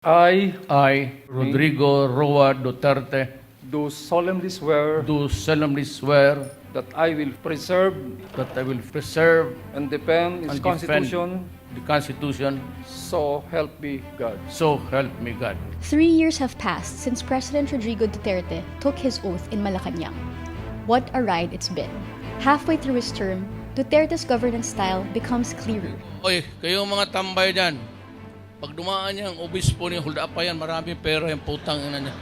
I, Rodrigo Roa Duterte, do solemnly swear do solemnly swear that I will preserve that I will preserve and defend its and Constitution, defend the Constitution, so help me God. so help me God. 3 years have passed since President Rodrigo Duterte took his oath in Malacanang. What a ride it's been. Halfway through his term, Duterte's governance style becomes clearer. Oy, kayong mga tambay dyan, pag dumaan niya ang obispo niya, hold up pa yan, maraming pera yung putang ina niya.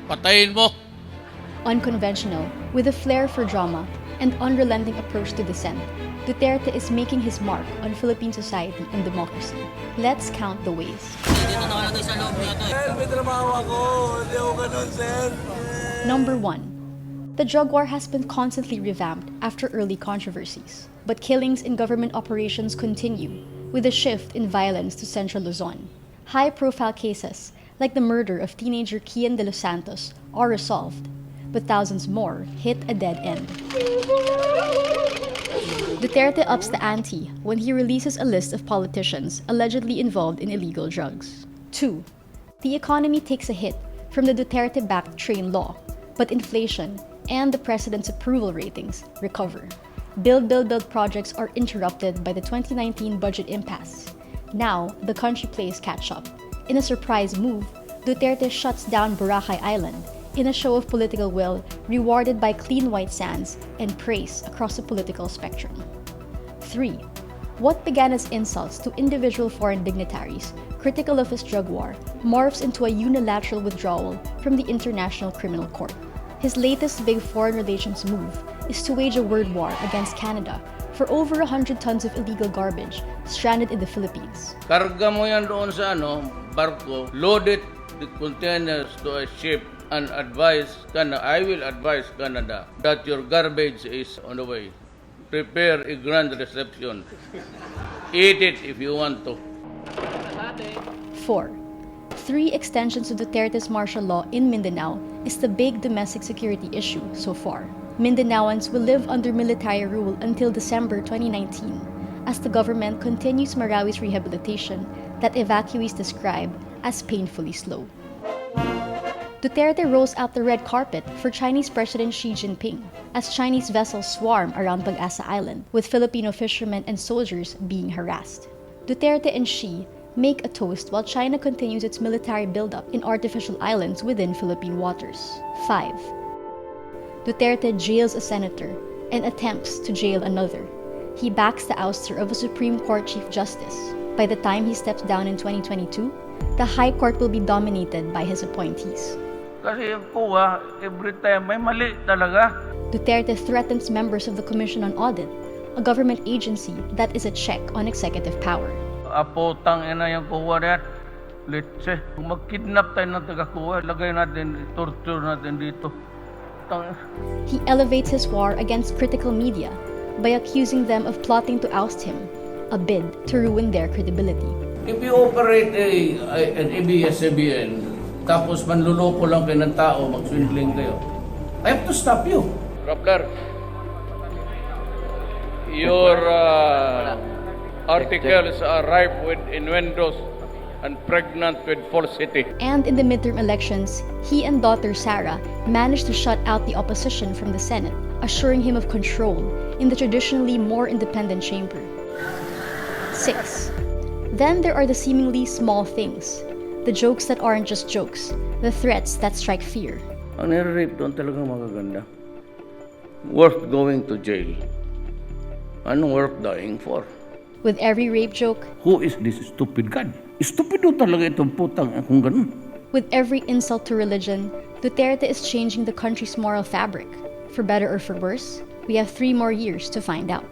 Patayin mo! Unconventional, with a flair for drama and unrelenting approach to dissent, Duterte is making his mark on Philippine society and democracy. Let's count the ways. Number 1. The drug war has been constantly revamped after early controversies, but killings in government operations continue, with a shift in violence to Central Luzon. High-profile cases, like the murder of teenager Kian de los Santos, are resolved, but thousands more hit a dead end. Duterte ups the ante when he releases a list of politicians allegedly involved in illegal drugs. 2. The economy takes a hit from the Duterte-backed train law, but inflation and the president's approval ratings recover. Build projects are interrupted by the 2019 budget impasse. Now, the country plays catch-up. In a surprise move, Duterte shuts down Pag-asa Island in a show of political will rewarded by clean white sands and praise across the political spectrum. 3. What began as insults to individual foreign dignitaries critical of his drug war morphs into a unilateral withdrawal from the International Criminal Court. His latest big foreign relations move is to wage a word war against Canada for over 100 tons of illegal garbage stranded in the Philippines. Karga mo yan doon sa barko, load it the containers to a ship and I will advise Canada that your garbage is on the way. Prepare a grand reception. Eat it if you want to. 4. 3 extensions of Duterte's martial law in Mindanao is the big domestic security issue so far. Mindanaoans will live under military rule until December 2019 as the government continues Marawi's rehabilitation that evacuees describe as painfully slow. Duterte rolls out the red carpet for Chinese President Xi Jinping as Chinese vessels swarm around Pag-asa Island, with Filipino fishermen and soldiers being harassed. Duterte and Xi make a toast while China continues its military buildup in artificial islands within Philippine waters. 5. Duterte jails a senator and attempts to jail another. He backs the ouster of a Supreme Court Chief Justice. By the time he steps down in 2022, the High Court will be dominated by his appointees. Kasi yung kuha, every time may mali talaga. Duterte threatens members of the Commission on Audit, a government agency that is a check on executive power. Apo, tangina yung kuha na yan. Litse, kung mag-kidnap tayo ng taga-kuha, lagay natin, torture natin dito. He elevates his war against critical media by accusing them of plotting to oust him, a bid to ruin their credibility. If you operate an ABS-CBN, tapos manluloko lang kayo ng tao, mag-swindling kayo, I have to stop you. Rappler, your articles are ripe with innuendos and pregnant with falsity. And in the midterm elections, he and daughter Sarah managed to shut out the opposition from the Senate, assuring him of control in the traditionally more independent chamber. 6. Then there are the seemingly small things, the jokes that aren't just jokes, the threats that strike fear. Ang nire-rape doon talagang magaganda. Worth going to jail. Anong worth dying for? With every rape joke, Who is this stupid God? Stupido talaga itong putang kung ganun. with every insult to religion, Duterte is changing the country's moral fabric. For better or for worse, we have 3 more years to find out.